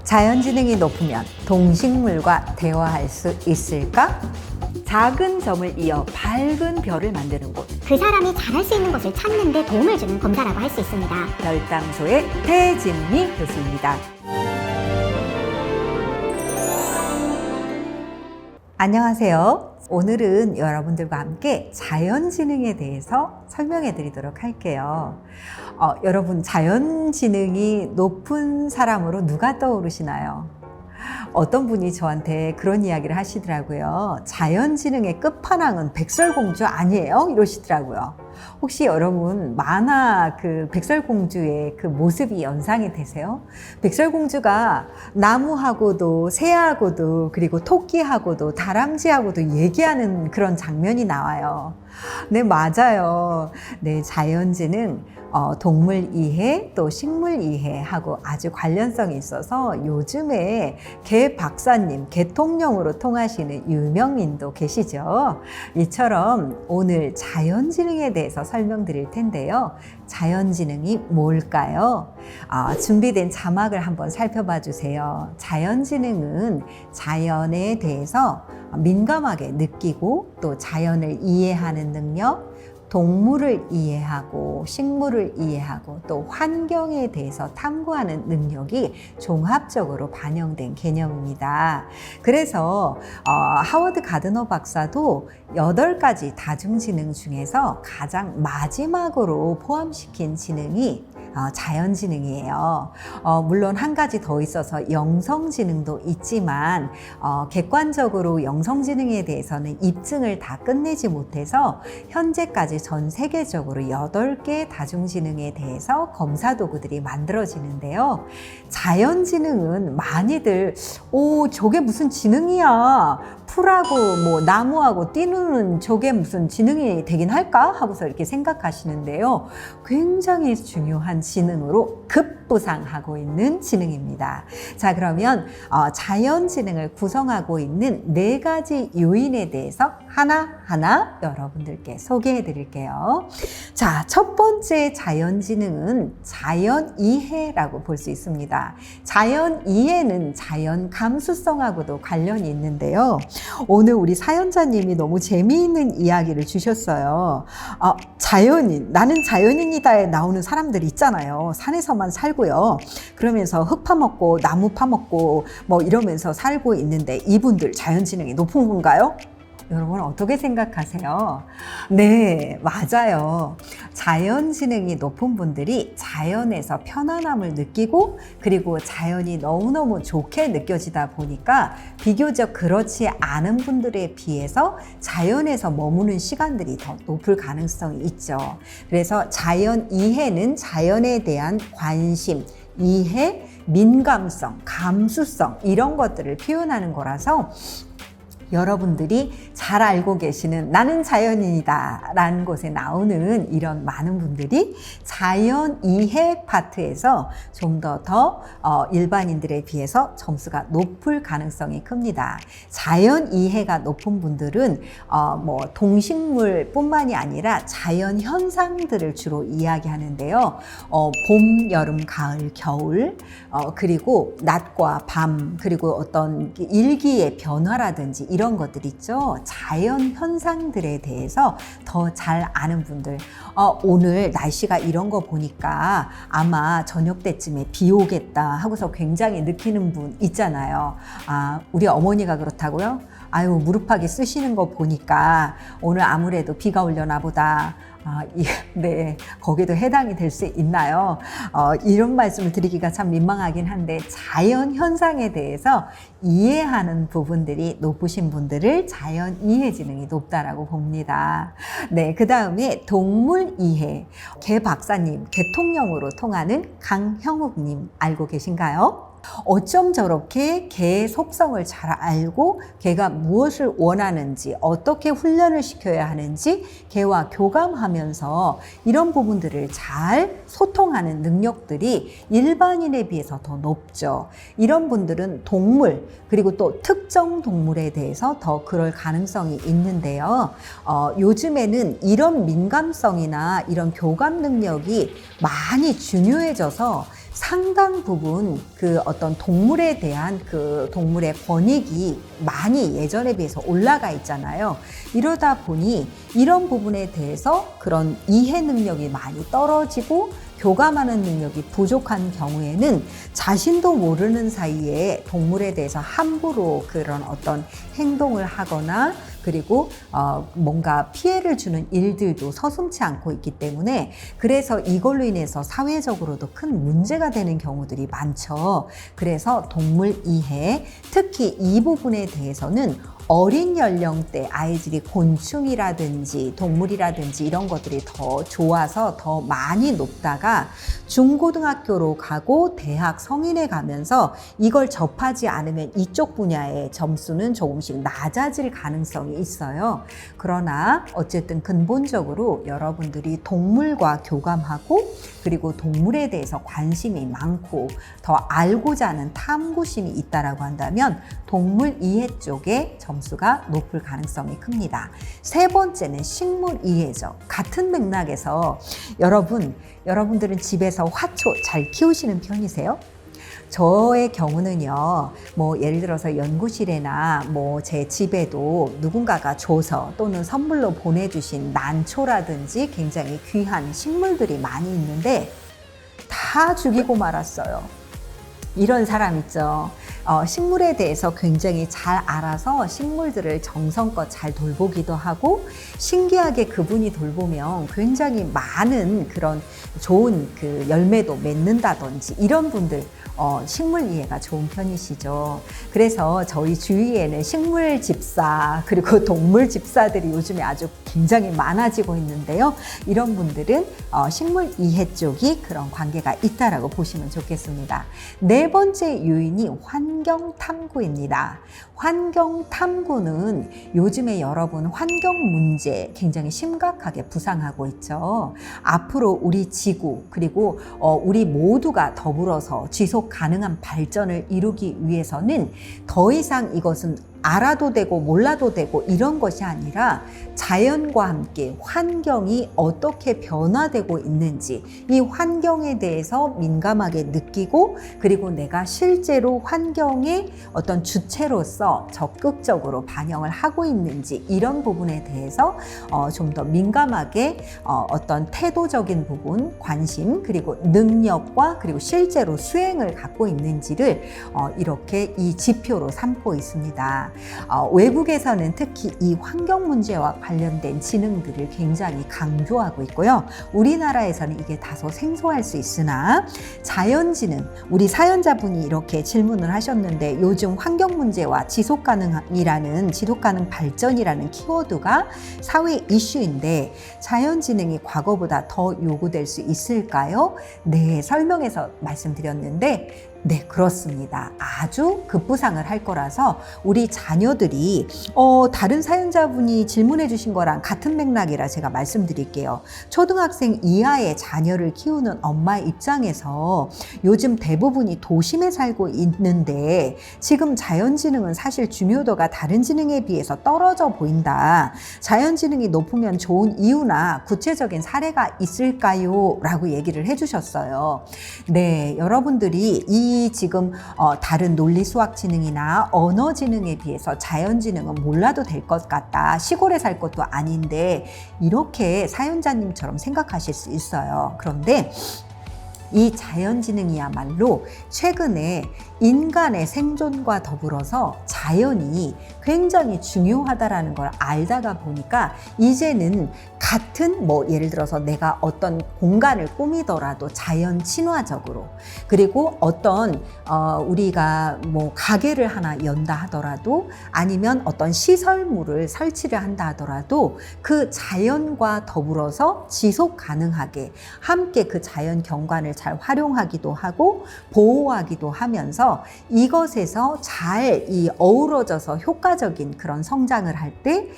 자연지능이 높으면 동식물과 대화할 수 있을까? 작은 점을 이어 밝은 별을 만드는 곳, 그 사람이 잘할 수 있는 것을 찾는 데 도움을 주는 검사라고 할 수 있습니다. 별당소의 태진미 교수입니다. 안녕하세요. 오늘은 여러분들과 함께 자연지능에 대해서 설명해 드리도록 할게요. 여러분, 자연지능이 높은 사람으로 누가 떠오르시나요? 어떤 분이 저한테 그런 이야기를 하시더라고요. 자연지능의 끝판왕은 백설공주 아니에요? 이러시더라고요. 혹시 여러분 만화 그 백설공주의 그 모습이 연상이 되세요? 백설공주가 나무하고도 새하고도 그리고 토끼하고도 다람쥐하고도 얘기하는 그런 장면이 나와요. 네, 맞아요. 네, 자연지능 동물 이해 또 식물 이해하고 아주 관련성이 있어서 요즘에 개 박사님, 개통령으로 통하시는 유명인도 계시죠. 이처럼 오늘 자연지능에 대해서 설명드릴 텐데요. 자연지능이 뭘까요? 준비된 자막을 한번 살펴봐 주세요. 자연지능은 자연에 대해서 민감하게 느끼고 또 자연을 이해하는 능력, 동물을 이해하고 식물을 이해하고 또 환경에 대해서 탐구하는 능력이 종합적으로 반영된 개념입니다. 그래서 하워드 가드너 박사도 8가지 다중지능 중에서 가장 마지막으로 포함시킨 지능이 자연지능이에요. 물론 한 가지 더 있어서 영성지능도 있지만 객관적으로 영성지능에 대해서는 입증을 다 끝내지 못해서 현재까지 전 세계적으로 8개 다중지능에 대해서 검사 도구들이 만들어지는데요. 자연지능은 많이들 저게 무슨 지능이야, 풀하고 뭐 나무하고 띠누는 저게 무슨 지능이 되긴 할까 하고서 이렇게 생각하시는데요. 굉장히 중요한 지능으로 급부상하고 있는 지능입니다. 자, 그러면 자연지능을 구성하고 있는 4가지 요인에 대해서 하나하나 여러분들께 소개해 드릴게요. 자, 첫 번째 자연지능은 자연이해라고 볼 수 있습니다. 자연이해는 자연 감수성하고도 관련이 있는데요. 오늘 우리 사연자님이 너무 재미있는 이야기를 주셨어요. 자연인, 나는 자연인이다에 나오는 사람들이 있잖아요. 산에서만 살고요. 그러면서 흙 파먹고 나무 파먹고 뭐 이러면서 살고 있는데 이분들 자연지능이 높은 건가요? 여러분 어떻게 생각하세요? 네, 맞아요. 자연지능이 높은 분들이 자연에서 편안함을 느끼고 그리고 자연이 너무너무 좋게 느껴지다 보니까 비교적 그렇지 않은 분들에 비해서 자연에서 머무는 시간들이 더 높을 가능성이 있죠. 그래서 자연 이해는 자연에 대한 관심, 이해, 민감성, 감수성 이런 것들을 표현하는 거라서 여러분들이 잘 알고 계시는 나는 자연인이다 라는 곳에 나오는 이런 많은 분들이 자연 이해 파트에서 좀 더 일반인들에 비해서 점수가 높을 가능성이 큽니다. 자연 이해가 높은 분들은 뭐 동식물 뿐만이 아니라 자연 현상들을 주로 이야기하는데요. 봄, 여름, 가을, 겨울 그리고 낮과 밤 그리고 어떤 일기의 변화라든지 이런 것들 있죠. 자연 현상들에 대해서 더 잘 아는 분들. 오늘 날씨가 이런 거 보니까 아마 저녁 때쯤에 비 오겠다 하고서 굉장히 느끼는 분 있잖아요. 우리 어머니가 그렇다고요? 아유, 무릎팍이 쓰시는 거 보니까 오늘 아무래도 비가 오려나 보다. 네, 거기도 해당이 될 수 있나요? 이런 말씀을 드리기가 참 민망하긴 한데 자연 현상에 대해서 이해하는 부분들이 높으신 분들을 자연 이해 지능이 높다라고 봅니다. 네, 그 다음에 동물 이해. 개 박사님, 개통령으로 통하는 강형욱님 알고 계신가요? 어쩜 저렇게 개의 속성을 잘 알고 개가 무엇을 원하는지 어떻게 훈련을 시켜야 하는지 개와 교감하면서 이런 부분들을 잘 소통하는 능력들이 일반인에 비해서 더 높죠. 이런 분들은 동물 그리고 또 특정 동물에 대해서 더 그럴 가능성이 있는데요. 요즘에는 이런 민감성이나 이런 교감 능력이 많이 중요해져서 상당 부분 그 어떤 동물에 대한 그 동물의 권익이 많이 예전에 비해서 올라가 있잖아요. 이러다 보니 이런 부분에 대해서 그런 이해 능력이 많이 떨어지고 교감하는 능력이 부족한 경우에는 자신도 모르는 사이에 동물에 대해서 함부로 그런 어떤 행동을 하거나 그리고 뭔가 피해를 주는 일들도 서슴지 않고 있기 때문에 그래서 이걸로 인해서 사회적으로도 큰 문제가 되는 경우들이 많죠. 그래서 동물 이해, 특히 이 부분에 대해서는 어린 연령대 아이들이 곤충이라든지 동물이라든지 이런 것들이 더 좋아서 더 많이 높다가 중고등학교로 가고 대학 성인에 가면서 이걸 접하지 않으면 이쪽 분야의 점수는 조금씩 낮아질 가능성이 있어요. 그러나 어쨌든 근본적으로 여러분들이 동물과 교감하고 그리고 동물에 대해서 관심이 많고 더 알고자 하는 탐구심이 있다라고 한다면 동물 이해 쪽에 점수가 높을 가능성이 큽니다. 세 번째는 식물 이해죠. 같은 맥락에서 여러분들은 집에서 화초 잘 키우시는 편이세요? 저의 경우는요, 뭐 예를 들어서 연구실에나 뭐 제 집에도 누군가가 줘서 또는 선물로 보내주신 난초라든지 굉장히 귀한 식물들이 많이 있는데 다 죽이고 말았어요. 이런 사람 있죠. 식물에 대해서 굉장히 잘 알아서 식물들을 정성껏 잘 돌보기도 하고 신기하게 그분이 돌보면 굉장히 많은 그런 좋은 그 열매도 맺는다든지 이런 분들 식물 이해가 좋은 편이시죠. 그래서 저희 주위에는 식물 집사 그리고 동물 집사들이 요즘에 아주 굉장히 많아지고 있는데요. 이런 분들은 식물 이해 쪽이 그런 관계가 있다라고 보시면 좋겠습니다. 네 번째 요인이 환경 탐구입니다. 환경 탐구는 요즘에 여러분 환경 문제 굉장히 심각하게 부상하고 있죠. 앞으로 우리 지구 그리고 우리 모두가 더불어서 지속 가능한 발전을 이루기 위해서는 더 이상 이것은 알아도 되고 몰라도 되고 이런 것이 아니라 자연과 함께 환경이 어떻게 변화되고 있는지 이 환경에 대해서 민감하게 느끼고 그리고 내가 실제로 환경의 어떤 주체로서 적극적으로 반영을 하고 있는지 이런 부분에 대해서 좀 더 민감하게 어떤 태도적인 부분, 관심 그리고 능력과 그리고 실제로 수행을 갖고 있는지를 이렇게 이 지표로 삼고 있습니다. 외국에서는 특히 이 환경 문제와 관련된 지능들을 굉장히 강조하고 있고요. 우리나라에서는 이게 다소 생소할 수 있으나 자연지능, 우리 사연자분이 이렇게 질문을 하셨는데 요즘 환경 문제와 지속가능 발전이라는 키워드가 사회 이슈인데 자연지능이 과거보다 더 요구될 수 있을까요? 네, 설명해서 말씀드렸는데 네, 그렇습니다. 아주 급부상을 할 거라서 우리 자녀들이 다른 사연자분이 질문해 주신 거랑 같은 맥락이라 제가 말씀드릴게요. 초등학생 이하의 자녀를 키우는 엄마 입장에서 요즘 대부분이 도심에 살고 있는데 지금 자연지능은 사실 중요도가 다른 지능에 비해서 떨어져 보인다. 자연지능이 높으면 좋은 이유나 구체적인 사례가 있을까요? 라고 얘기를 해주셨어요. 네, 여러분들이 이 지금 다른 논리수학지능이나 언어지능에 비해서 자연지능은 몰라도 될 것 같다. 시골에 살 것도 아닌데 이렇게 사연자님처럼 생각하실 수 있어요. 그런데 이 자연지능이야말로 최근에 인간의 생존과 더불어서 자연이 굉장히 중요하다라는 걸 알다가 보니까 이제는 같은 예를 들어서 내가 어떤 공간을 꾸미더라도 자연 친화적으로 그리고 어떤 우리가 가게를 하나 연다 하더라도 아니면 어떤 시설물을 설치를 한다 하더라도 그 자연과 더불어서 지속 가능하게 함께 그 자연 경관을 잘 활용하기도 하고 보호하기도 하면서 있어서 이것에서 잘 이 어우러져서 효과적인 그런 성장을 할 때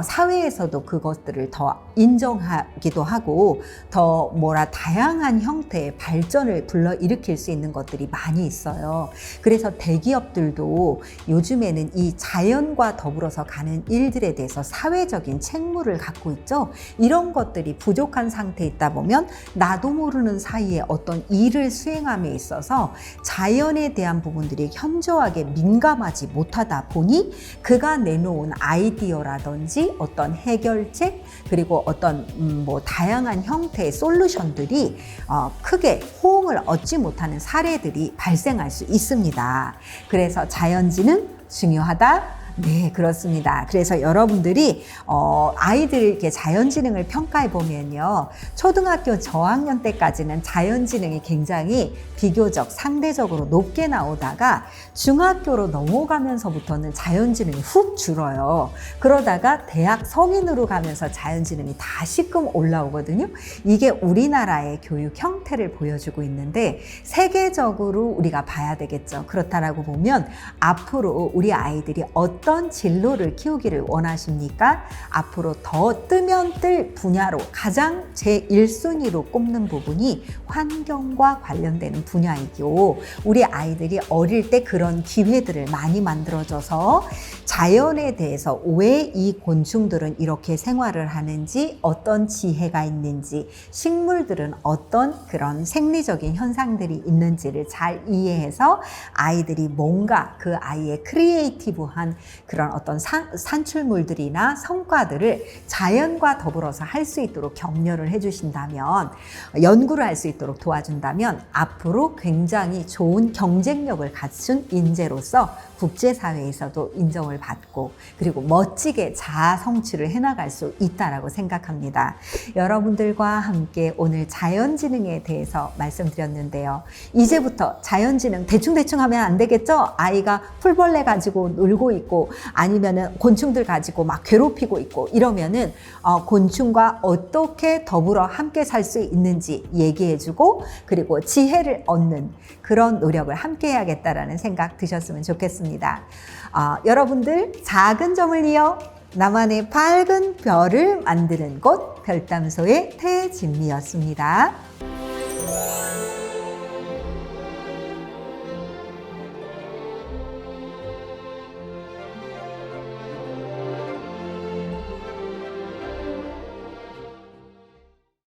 사회에서도 그것들을 더 인정하기도 하고 더 다양한 형태의 발전을 불러일으킬 수 있는 것들이 많이 있어요. 그래서 대기업들도 요즘에는 이 자연과 더불어서 가는 일들에 대해서 사회적인 책무를 갖고 있죠. 이런 것들이 부족한 상태에 있다 보면 나도 모르는 사이에 어떤 일을 수행함에 있어서 자연에 대한 부분들이 현저하게 민감하지 못하다 보니 그가 내놓은 아이디어라든지 어떤 해결책 그리고 어떤 다양한 형태의 솔루션들이 크게 호응을 얻지 못하는 사례들이 발생할 수 있습니다. 그래서 자연지능 중요하다. 네, 그렇습니다. 그래서 여러분들이 아이들 이렇게 자연지능을 평가해 보면요, 초등학교 저학년 때까지는 자연지능이 굉장히 비교적 상대적으로 높게 나오다가 중학교로 넘어가면서부터는 자연지능이 훅 줄어요. 그러다가 대학 성인으로 가면서 자연지능이 다시금 올라오거든요. 이게 우리나라의 교육 형태를 보여주고 있는데 세계적으로 우리가 봐야 되겠죠. 그렇다라고 보면 앞으로 우리 아이들이 어떤 진로를 키우기를 원하십니까? 앞으로 더 뜨면 뜰 분야로 가장 제1순위로 꼽는 부분이 환경과 관련되는 분야이고, 우리 아이들이 어릴 때 그런 기회들을 많이 만들어줘서 자연에 대해서 왜 이 곤충들은 이렇게 생활을 하는지, 어떤 지혜가 있는지, 식물들은 어떤 그런 생리적인 현상들이 있는지를 잘 이해해서 아이들이 뭔가 그 아이의 크리에이티브한 그런 어떤 산출물들이나 성과들을 자연과 더불어서 할 수 있도록 격려를 해주신다면, 연구를 할 수 있도록 도와준다면 앞으로 굉장히 좋은 경쟁력을 갖춘 인재로서 국제사회에서도 인정을 받고 그리고 멋지게 자아 성취를 해나갈 수 있다라고 생각합니다. 여러분들과 함께 오늘 자연지능에 대해서 말씀드렸는데요. 이제부터 자연지능 대충대충 하면 안 되겠죠? 아이가 풀벌레 가지고 놀고 있고 아니면은 곤충들 가지고 막 괴롭히고 있고 이러면은 곤충과 어떻게 더불어 함께 살 수 있는지 얘기해주고 그리고 지혜를 얻는 그런 노력을 함께 해야겠다라는 생각 드셨으면 좋겠습니다. 여러분들 작은 점을 이어 나만의 밝은 별을 만드는 곳 별담소의 태진미였습니다.